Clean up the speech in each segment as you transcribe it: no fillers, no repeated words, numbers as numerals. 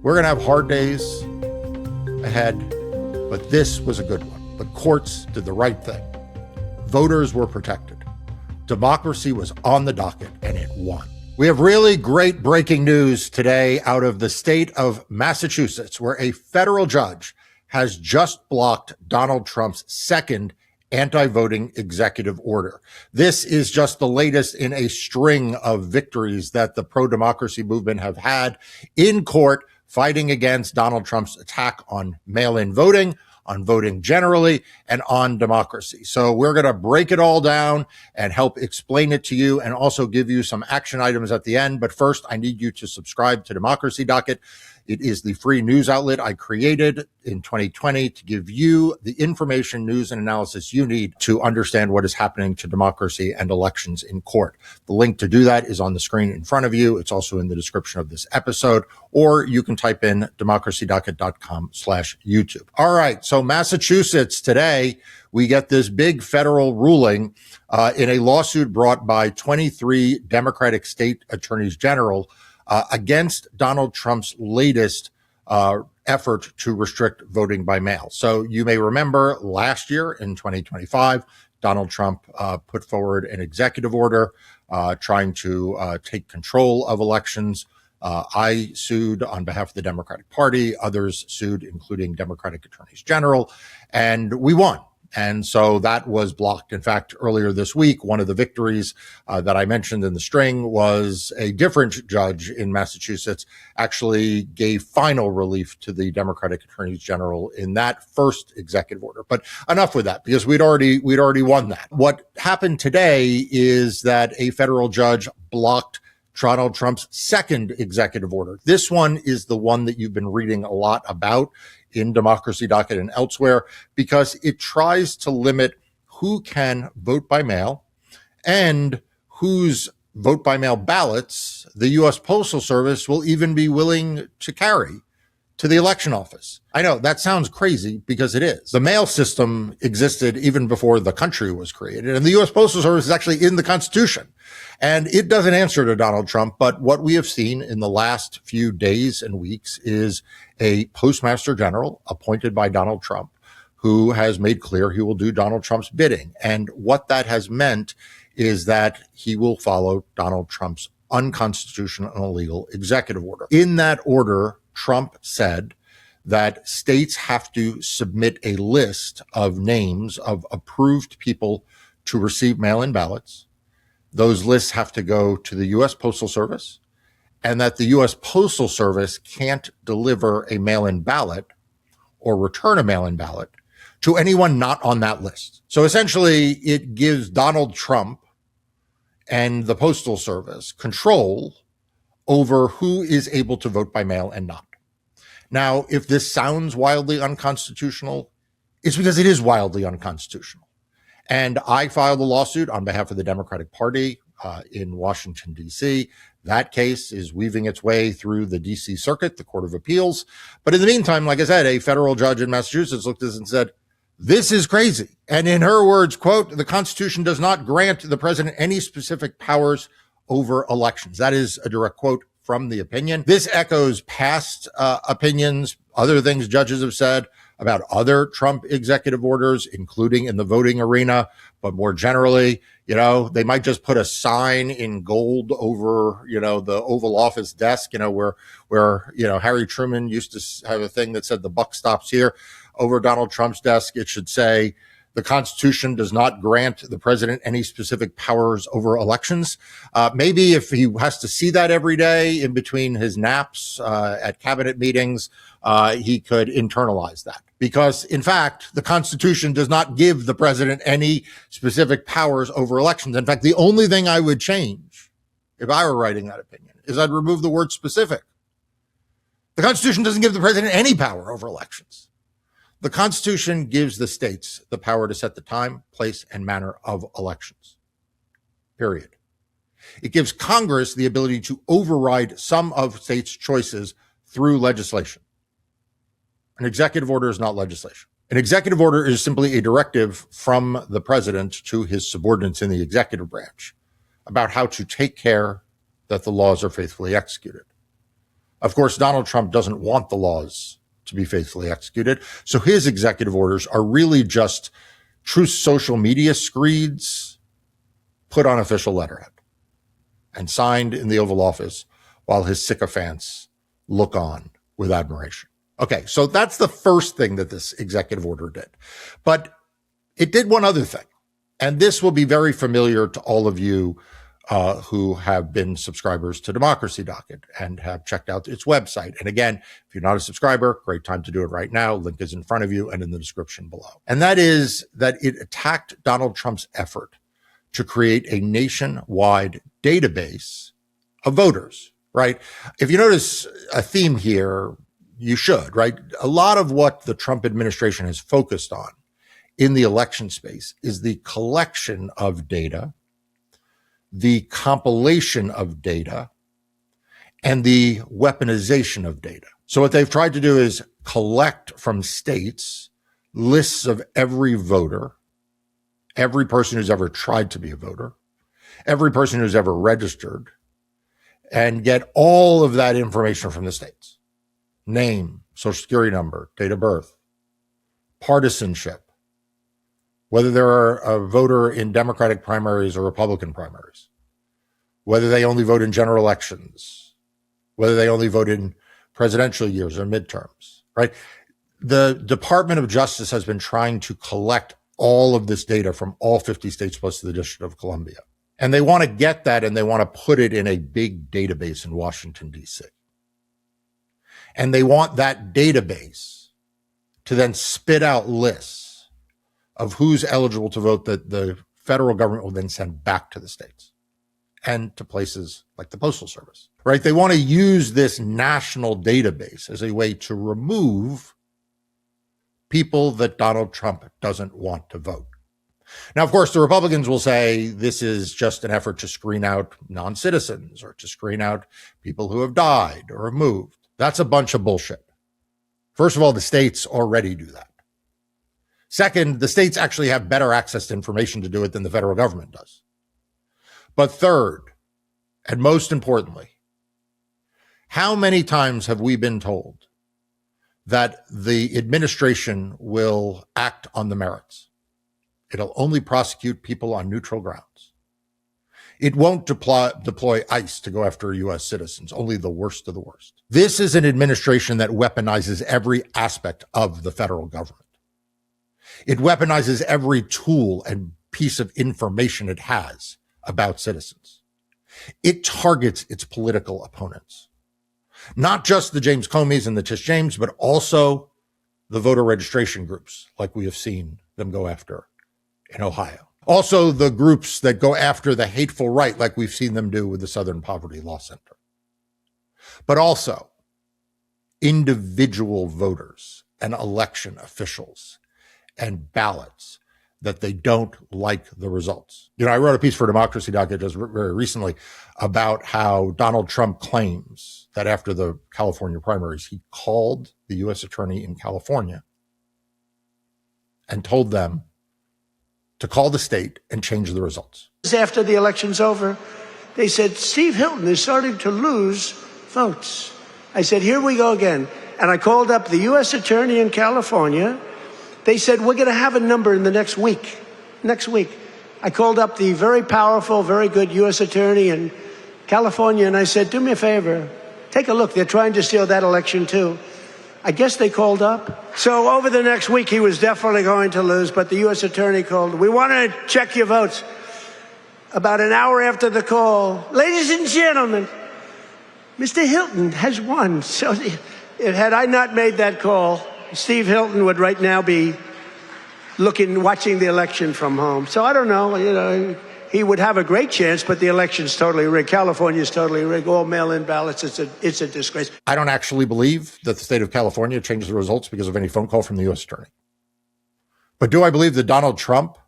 We're going to have hard days ahead, but this was a good one. The courts did the right thing. Voters were protected. Democracy was on the docket, and it won. We have really great breaking news today out of the state of Massachusetts, where a federal judge has just blocked Donald Trump's second anti-voting executive order. This is just the latest in a string of victories that the pro-democracy movement have had in court, fighting against Donald Trump's attack on mail-in voting, on voting generally, and on democracy. So we're going to break it all down and help explain it to you and also give you some action items at the end. But first, I need you to subscribe to Democracy Docket. It is the free news outlet I created in 2020 to give you the information, news, and analysis you need to understand what is happening to democracy and elections in court. The link to do that is on the screen in front of you. It's also in the description of this episode, or you can type in democracydocket.com/YouTube. All right. So Massachusetts today, we get this big federal ruling in a lawsuit brought by 23 Democratic state attorneys general against Donald Trump's latest effort to restrict voting by mail. So you may remember last year in 2025, Donald Trump put forward an executive order trying to take control of elections. I sued on behalf of the Democratic Party. Others sued, including Democratic attorneys general, and we won. And so that was blocked. In fact, earlier this week, one of the victories that I mentioned in the string was a different judge in Massachusetts actually gave final relief to the Democratic attorneys general in that first executive order. But enough with that, because we'd already won that. What happened today is that a federal judge blocked Donald Trump's second executive order. This one is the one that you've been reading a lot about in Democracy Docket and elsewhere, because it tries to limit who can vote by mail and whose vote by mail ballots the U.S. Postal Service will even be willing to carry to the election office. I know that sounds crazy, because it is. The mail system existed even before the country was created, and the U.S. Postal Service is actually in the Constitution. And it doesn't answer to Donald Trump, but what we have seen in the last few days and weeks is a postmaster general appointed by Donald Trump who has made clear he will do Donald Trump's bidding. And what that has meant is that he will follow Donald Trump's unconstitutional and illegal executive order. In that order, Trump said that states have to submit a list of names of approved people to receive mail-in ballots. Those lists have to go to the U.S. Postal Service, and that the U.S. Postal Service can't deliver a mail-in ballot or return a mail-in ballot to anyone not on that list. So essentially, it gives Donald Trump and the Postal Service control over who is able to vote by mail and not. Now, if this sounds wildly unconstitutional, it's because it is wildly unconstitutional. And I filed a lawsuit on behalf of the Democratic Party in Washington, D.C. That case is weaving its way through the D.C. Circuit, the Court of Appeals. But in the meantime, like I said, a federal judge in Massachusetts looked at this and said, this is crazy. And in her words, quote, the Constitution does not grant the president any specific powers over elections. That is a direct quote from the opinion. This echoes past opinions, other things judges have said about other Trump executive orders, including in the voting arena. But more generally, they might just put a sign in gold over, the Oval Office desk, where Harry Truman used to have a thing that said the buck stops here. Over Donald Trump's desk, it should say, the Constitution does not grant the president any specific powers over elections. Maybe if he has to see that every day in between his naps at cabinet meetings, he could internalize that. Because, in fact, the Constitution does not give the president any specific powers over elections. In fact, the only thing I would change if I were writing that opinion is I'd remove the word specific. The Constitution doesn't give the president any power over elections. The Constitution gives the states the power to set the time, place, and manner of elections. Period. It gives Congress the ability to override some of states' choices through legislation. An executive order is not legislation. An executive order is simply a directive from the president to his subordinates in the executive branch about how to take care that the laws are faithfully executed. Of course, Donald Trump doesn't want the laws to be faithfully executed. So his executive orders are really just true social media screeds put on official letterhead and signed in the Oval Office while his sycophants look on with admiration. Okay, so that's the first thing that this executive order did. But it did one other thing, and this will be very familiar to all of you who have been subscribers to Democracy Docket and have checked out its website. And again, if you're not a subscriber, great time to do it right now. Link is in front of you and in the description below. And that is that it attacked Donald Trump's effort to create a nationwide database of voters, right? If you notice a theme here, you should, right? A lot of what the Trump administration has focused on in the election space is the collection of data, the compilation of data, and the weaponization of data. So what they've tried to do is collect from states lists of every voter, every person who's ever tried to be a voter, every person who's ever registered, and get all of that information from the states. Name, social security number, date of birth, partisanship, whether they're a voter in Democratic primaries or Republican primaries, whether they only vote in general elections, whether they only vote in presidential years or midterms, right? The Department of Justice has been trying to collect all of this data from all 50 states plus the District of Columbia. And they want to get that and they want to put it in a big database in Washington, D.C. And they want that database to then spit out lists of who's eligible to vote that the federal government will then send back to the states and to places like the Postal Service, right? They want to use this national database as a way to remove people that Donald Trump doesn't want to vote. Now, of course, the Republicans will say this is just an effort to screen out non-citizens or to screen out people who have died or have moved. That's a bunch of bullshit. First of all, the states already do that. Second, the states actually have better access to information to do it than the federal government does. But third, and most importantly, how many times have we been told that the administration will act on the merits? It'll only prosecute people on neutral grounds. It won't deploy ICE to go after U.S. citizens, only the worst of the worst. This is an administration that weaponizes every aspect of the federal government. It weaponizes every tool and piece of information it has about citizens. It targets its political opponents, not just the James Comeys and the Tish James, but also the voter registration groups, like we have seen them go after in Ohio. Also, the groups that go after the hateful right, like we've seen them do with the Southern Poverty Law Center. But also individual voters and election officials and ballots that they don't like the results. You know, I wrote a piece for Democracy Docket just very recently about how Donald Trump claims that after the California primaries, he called the U.S. attorney in California and told them to call the state and change the results. After the election's over, they said, Steve Hilton is starting to lose votes. I said, here we go again. And I called up the U.S. attorney in California. They said, we're going to have a number in the next week. Next week. I called up the very powerful, very good U.S. attorney in California, and I said, do me a favor. Take a look. They're trying to steal that election, too. I guess they called up. So over the next week, he was definitely going to lose, but the U.S. attorney called. We want to check your votes. About an hour after the call, ladies and gentlemen, Mr. Hilton has won. So had I not made that call, Steve Hilton would right now be watching the election from home. So I don't know, he would have a great chance, but the election's totally rigged. California's totally rigged. All mail-in ballots. It's a disgrace. I don't actually believe that the state of California changed the results because of any phone call from the U.S. attorney. But do I believe that Donald Trump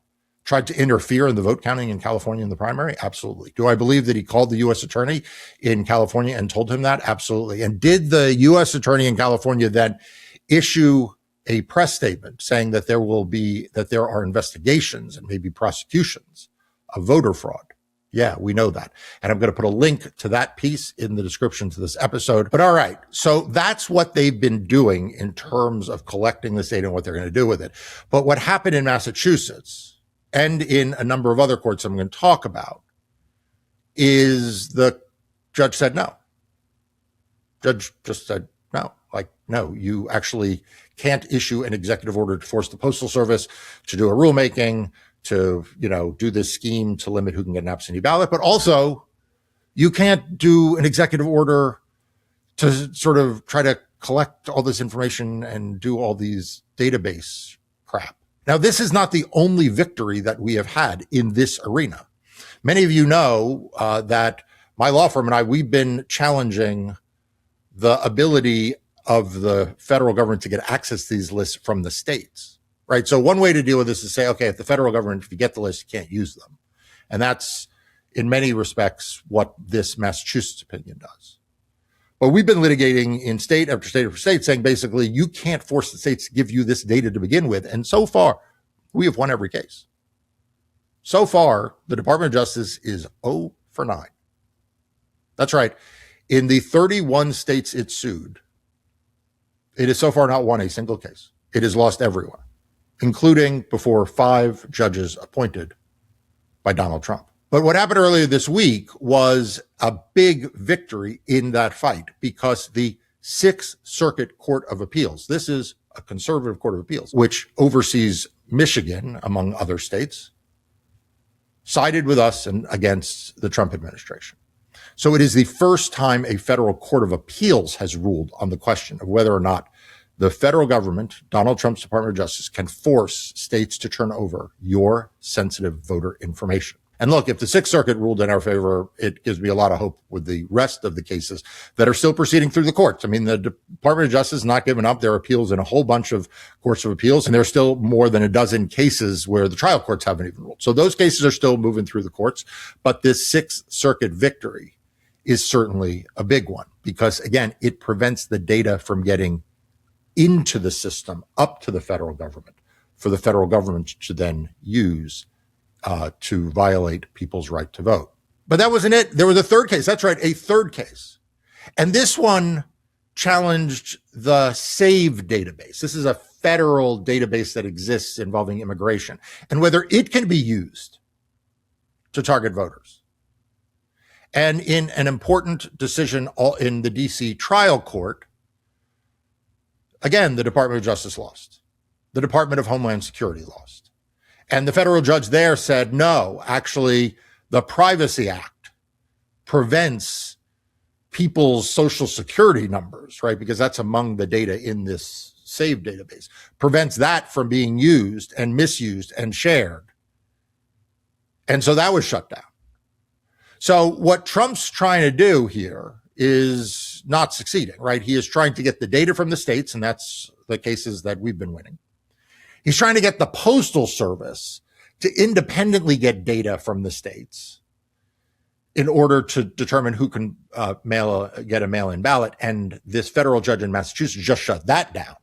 tried to interfere in the vote counting in California in the primary? Absolutely. Do I believe that he called the U.S. attorney in California and told him that? Absolutely. And did the U.S. attorney in California then issue a press statement saying that there are investigations and maybe prosecutions of voter fraud? Yeah, we know that. And I'm going to put a link to that piece in the description to this episode. But all right. So that's what they've been doing in terms of collecting this data and what they're going to do with it. But what happened in Massachusetts and in a number of other courts I'm going to talk about is the judge said no. Judge just said no. Like, no, you actually can't issue an executive order to force the Postal Service to do a rulemaking, to, do this scheme to limit who can get an absentee ballot. But also, you can't do an executive order to sort of try to collect all this information and do all these database crap. Now, this is not the only victory that we have had in this arena. Many of you know that my law firm and I, we've been challenging the ability of the federal government to get access to these lists from the states, right? So one way to deal with this is say, okay, if the federal government, if you get the list, you can't use them. And that's in many respects what this Massachusetts opinion does. But we've been litigating in state after state after state saying basically you can't force the states to give you this data to begin with. And so far, we have won every case. So far, the Department of Justice is 0 for 9. That's right. In the 31 states it sued, it has so far not won a single case. It has lost everyone, including before 5 judges appointed by Donald Trump. But what happened earlier this week was a big victory in that fight because the Sixth Circuit Court of Appeals, this is a conservative court of appeals, which oversees Michigan, among other states, sided with us and against the Trump administration. So it is the first time a federal court of appeals has ruled on the question of whether or not the federal government, Donald Trump's Department of Justice, can force states to turn over your sensitive voter information. And look, if the Sixth Circuit ruled in our favor, it gives me a lot of hope with the rest of the cases that are still proceeding through the courts. I mean, the Department of Justice has not given up their appeals in a whole bunch of courts of appeals, and there's still more than a dozen cases where the trial courts haven't even ruled. So those cases are still moving through the courts. But this Sixth Circuit victory is certainly a big one because, again, it prevents the data from getting into the system up to the federal government for the federal government to then use to violate people's right to vote. But that wasn't it. There was a third case. That's right, a third case. And this one challenged the SAVE database. This is a federal database that exists involving immigration and whether it can be used to target voters. And in an important decision in the DC trial court, again, the Department of Justice lost. The Department of Homeland Security lost. And the federal judge there said, no, actually, the Privacy Act prevents people's social security numbers, right? Because that's among the data in this SAVE database, prevents that from being used and misused and shared. And so that was shut down. So what Trump's trying to do here is not succeeding, right? He is trying to get the data from the states, and that's the cases that we've been winning. He's trying to get the Postal Service to independently get data from the states in order to determine who can get a mail-in ballot. And this federal judge in Massachusetts just shut that down.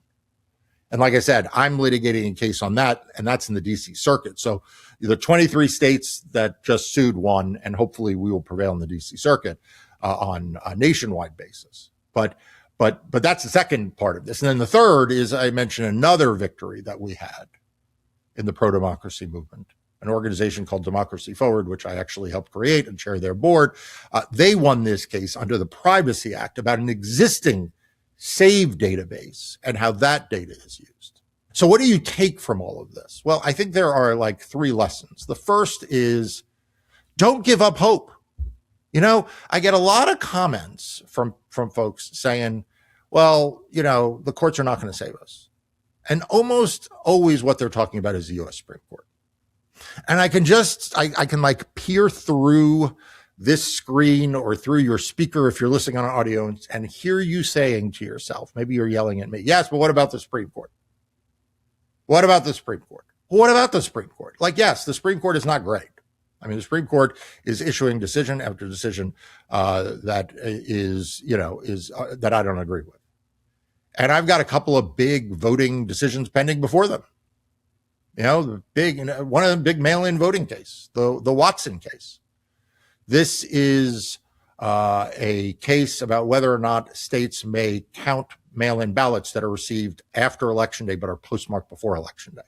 And like I said, I'm litigating a case on that, and that's in the DC Circuit. So the 23 states that just sued won, and hopefully we will prevail in the DC Circuit on a nationwide basis. But that's the second part of this. And then the third is I mentioned another victory that we had in the pro-democracy movement, an organization called Democracy Forward, which I actually helped create and chair their board. They won this case under the Privacy Act about an existing SAVE database and how that data is used. So what do you take from all of this? Well, I think there are like 3 lessons. The first is don't give up hope. I get a lot of comments from folks saying, well, the courts are not going to save us. And almost always what they're talking about is the U.S. Supreme Court. And I can like peer through this screen or through your speaker if you're listening on audio and hear you saying to yourself, maybe you're yelling at me, yes, but what about the Supreme Court? What about the Supreme Court? What about the Supreme Court? Like, yes, the Supreme Court is not great. I mean, the Supreme Court is issuing decision after decision that that I don't agree with. And I've got a couple of big voting decisions pending before them. One of the big mail-in voting case, the Watson case. This is a case about whether or not states may count mail-in ballots that are received after Election Day but are postmarked before Election Day.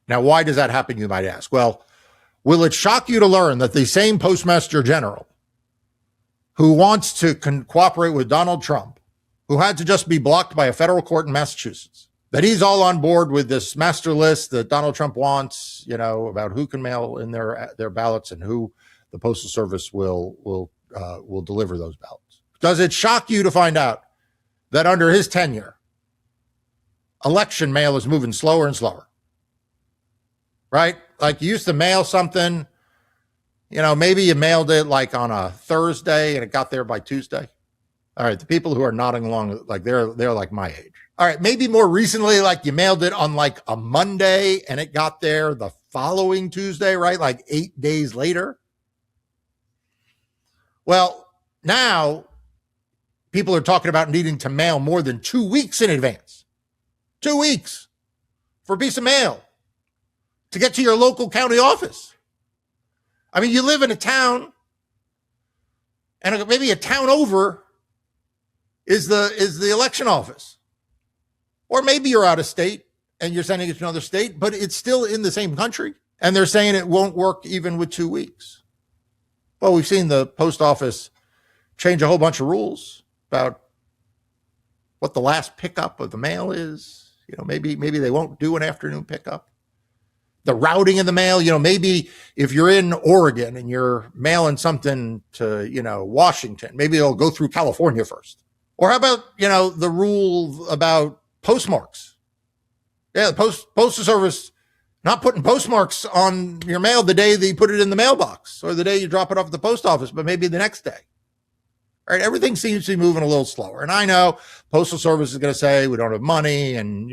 Now, why does that happen, you might ask? Well, will it shock you to learn that the same Postmaster General who wants to cooperate with Donald Trump, who had to just be blocked by a federal court in Massachusetts, that he's all on board with this master list that Donald Trump wants, about who can mail in their ballots and who the Postal Service will deliver those ballots? Does it shock you to find out that under his tenure, election mail is moving slower and slower? Right? Like, you used to mail something, maybe you mailed it like on a Thursday and it got there by Tuesday. All right, the people who are nodding along, like they're like my age. All right, maybe more recently, like you mailed it on like a Monday and it got there the following Tuesday, right? Like 8 days later. Well, now people are talking about needing to mail more than 2 weeks in advance. 2 weeks for a piece of mail to get to your local county office. I mean, you live in a town, and maybe a town over is the election office. Or maybe you're out of state and you're sending it to another state, but it's still in the same country. And they're saying it won't work even with 2 weeks. Well, we've seen the post office change a whole bunch of rules about what the last pickup of the mail is. Maybe they won't do an afternoon pickup. The routing of the mail, maybe if you're in Oregon and you're mailing something to, Washington, maybe it'll go through California first. Or how about, the rule about postmarks? Yeah, the Postal Service not putting postmarks on your mail the day that you put it in the mailbox or the day you drop it off at the post office, but maybe the next day. All right, everything seems to be moving a little slower. And I know Postal Service is going to say we don't have money and,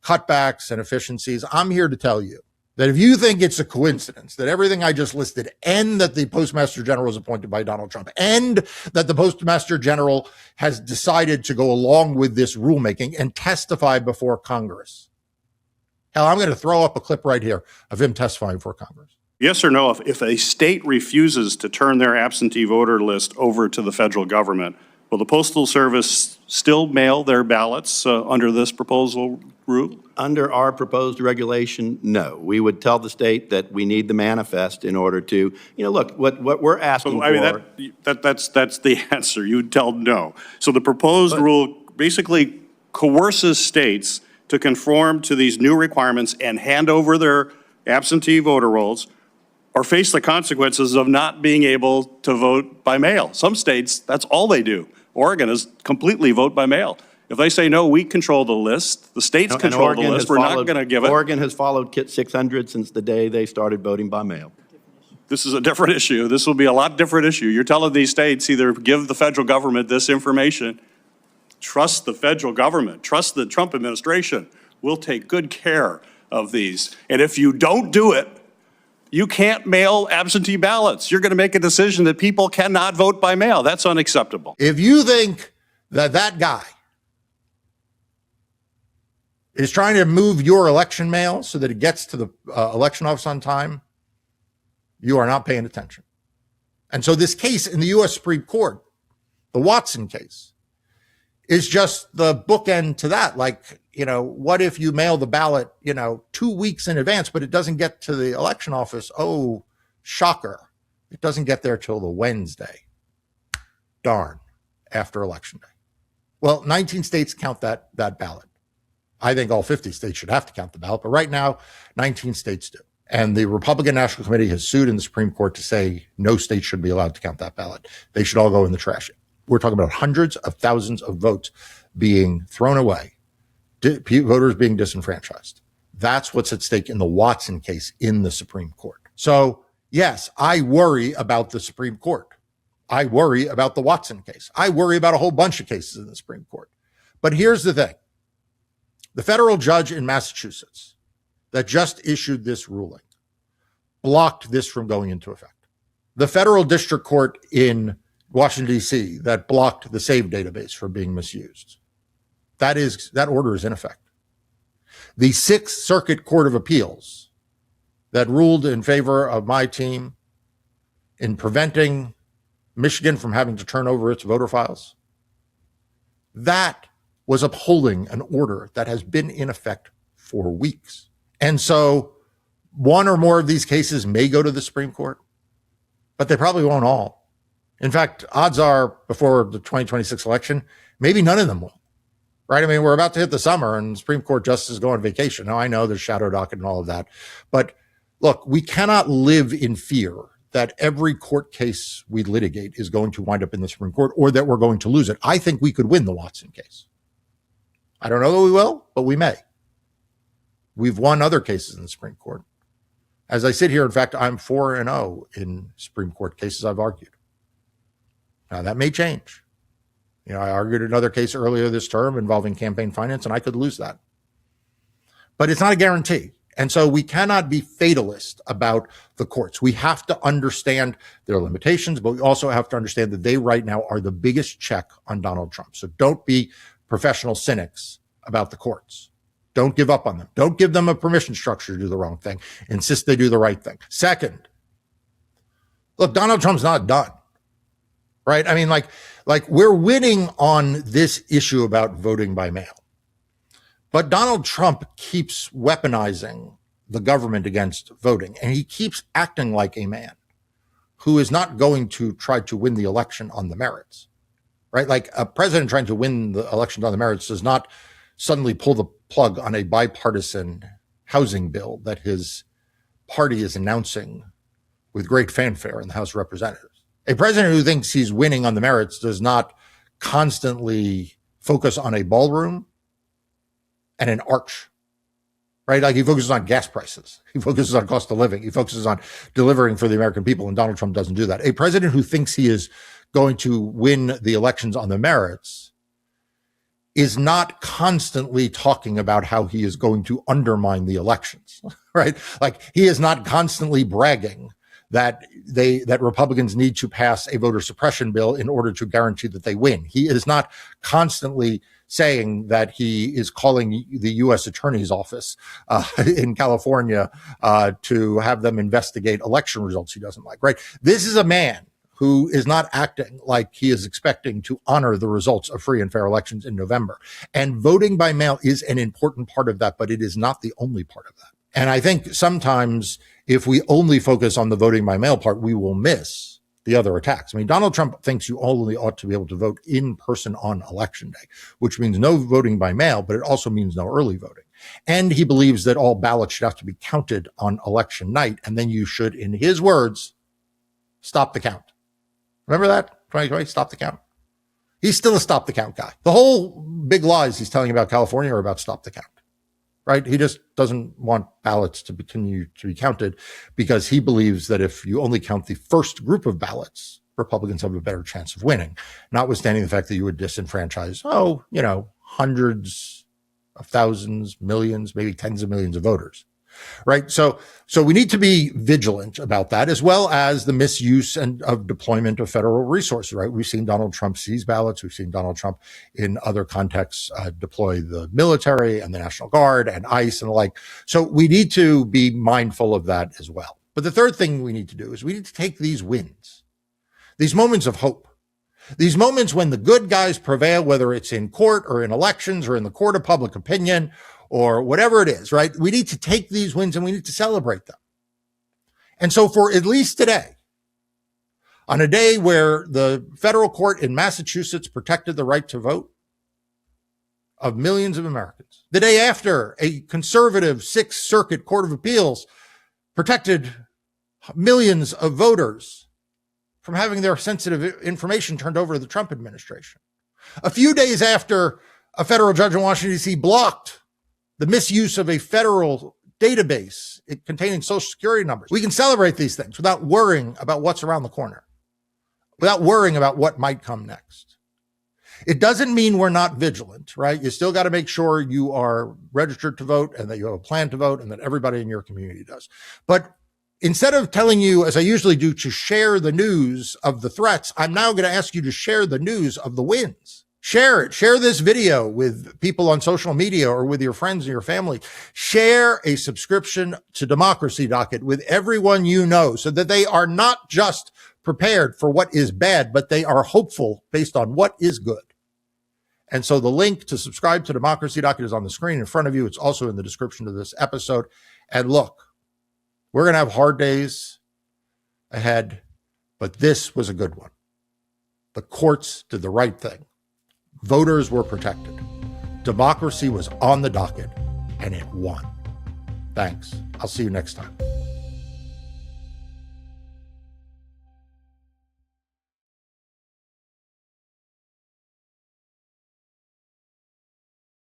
cutbacks and efficiencies. I'm here to tell you that if you think it's a coincidence that everything I just listed, and that the Postmaster General was appointed by Donald Trump, and that the Postmaster General has decided to go along with this rulemaking and testify before Congress. Hell, I'm going to throw up a clip right here of him testifying before Congress. Yes or no, if a state refuses to turn their absentee voter list over to the federal government, will the Postal Service still mail their ballots under this proposal rule? Under our proposed regulation, no. We would tell the state that we need the manifest in order to, look, what we're asking for. That's the answer. You would tell no. So the proposed rule basically coerces states to conform to these new requirements and hand over their absentee voter rolls or face the consequences of not being able to vote by mail. Some states, that's all they do. Oregon is completely vote by mail. If they say, no, we control the list, the states control the list, we're not going to give it. Oregon has followed Kit 600 since the day they started voting by mail. This is a different issue. This will be a lot different issue. You're telling these states either give the federal government this information, trust the federal government, trust the Trump administration. We'll take good care of these. And if you don't do it, you can't mail absentee ballots. You're going to make a decision that people cannot vote by mail. That's unacceptable. If you think that guy is trying to move your election mail so that it gets to the election office on time, you are not paying attention. And so this case in the U.S. Supreme Court, the Watson case, is just the bookend to that. Like, what if you mail the ballot, 2 weeks in advance, but it doesn't get to the election office? Oh, shocker. It doesn't get there till the Wednesday. Darn, after Election Day. Well, 19 states count that ballot. I think all 50 states should have to count the ballot, but right now, 19 states do. And the Republican National Committee has sued in the Supreme Court to say no state should be allowed to count that ballot. They should all go in the trash. We're talking about hundreds of thousands of votes being thrown away, voters being disenfranchised. That's what's at stake in the Watson case in the Supreme Court. So, yes, I worry about the Supreme Court. I worry about the Watson case. I worry about a whole bunch of cases in the Supreme Court. But here's the thing. The federal judge in Massachusetts that just issued this ruling blocked this from going into effect. The federal district court in Washington, D.C. that blocked the SAVE database from being misused. That order is in effect. The Sixth Circuit Court of Appeals that ruled in favor of my team in preventing Michigan from having to turn over its voter files, that was upholding an order that has been in effect for weeks. And so one or more of these cases may go to the Supreme Court, but they probably won't all. In fact, odds are before the 2026 election, maybe none of them will. Right? I mean, we're about to hit the summer and Supreme Court justices go on vacation. Now, I know there's shadow docket and all of that. But look, we cannot live in fear that every court case we litigate is going to wind up in the Supreme Court or that we're going to lose it. I think we could win the Watson case. I don't know that we will, but we may. We've won other cases in the Supreme Court. As I sit here, in fact, I'm 4-0 in Supreme Court cases I've argued. Now, that may change. You know, I argued another case earlier this term involving campaign finance, and I could lose that. But it's not a guarantee. And so we cannot be fatalist about the courts. We have to understand their limitations, but we also have to understand that they right now are the biggest check on Donald Trump. So don't be professional cynics about the courts. Don't give up on them. Don't give them a permission structure to do the wrong thing. Insist they do the right thing. Second, look, Donald Trump's not done. Right? I mean, like we're winning on this issue about voting by mail. But Donald Trump keeps weaponizing the government against voting, and he keeps acting like a man who is not going to try to win the election on the merits. Right? Like a president trying to win the election on the merits does not suddenly pull the plug on a bipartisan housing bill that his party is announcing with great fanfare in the House of Representatives. A president who thinks he's winning on the merits does not constantly focus on a ballroom and an arch, right? Like he focuses on gas prices. He focuses on cost of living. He focuses on delivering for the American people, and Donald Trump doesn't do that. A president who thinks he is going to win the elections on the merits is not constantly talking about how he is going to undermine the elections, right? Like he is not constantly bragging that Republicans need to pass a voter suppression bill in order to guarantee that they win. He is not constantly saying that he is calling the U.S. Attorney's Office in California to have them investigate election results he doesn't like, right? This is a man who is not acting like he is expecting to honor the results of free and fair elections in November. And voting by mail is an important part of that, but it is not the only part of that. And I think sometimes if we only focus on the voting by mail part, we will miss the other attacks. I mean, Donald Trump thinks you only ought to be able to vote in person on election day, which means no voting by mail, but it also means no early voting. And he believes that all ballots should have to be counted on election night. And then you should, in his words, stop the count. Remember that? 2020, stop the count. He's still a stop the count guy. The whole big lies he's telling about California are about stop the count. Right? He just doesn't want ballots to continue to be counted because he believes that if you only count the first group of ballots, Republicans have a better chance of winning, notwithstanding the fact that you would disenfranchise, hundreds of thousands, millions, maybe tens of millions of voters. Right. So we need to be vigilant about that, as well as the misuse of deployment of federal resources. Right. We've seen Donald Trump seize ballots. We've seen Donald Trump in other contexts deploy the military and the National Guard and ICE and the like. So we need to be mindful of that as well. But the third thing we need to do is we need to take these wins, these moments of hope, these moments when the good guys prevail, whether it's in court or in elections or in the court of public opinion or whatever it is, right? We need to take these wins and we need to celebrate them. And so for at least today, on a day where the federal court in Massachusetts protected the right to vote of millions of Americans, the day after a conservative Sixth Circuit Court of Appeals protected millions of voters from having their sensitive information turned over to the Trump administration, a few days after a federal judge in Washington, D.C. blocked the misuse of a federal database containing Social Security numbers. We can celebrate these things without worrying about what's around the corner, without worrying about what might come next. It doesn't mean we're not vigilant, right? You still got to make sure you are registered to vote and that you have a plan to vote and that everybody in your community does. But instead of telling you, as I usually do, to share the news of the threats, I'm now going to ask you to share the news of the wins. Share it. Share this video with people on social media or with your friends and your family. Share a subscription to Democracy Docket with everyone you know so that they are not just prepared for what is bad, but they are hopeful based on what is good. And so the link to subscribe to Democracy Docket is on the screen in front of you. It's also in the description of this episode. And look, we're going to have hard days ahead, but this was a good one. The courts did the right thing. Voters were protected. Democracy was on the docket, and it won. Thanks. I'll see you next time.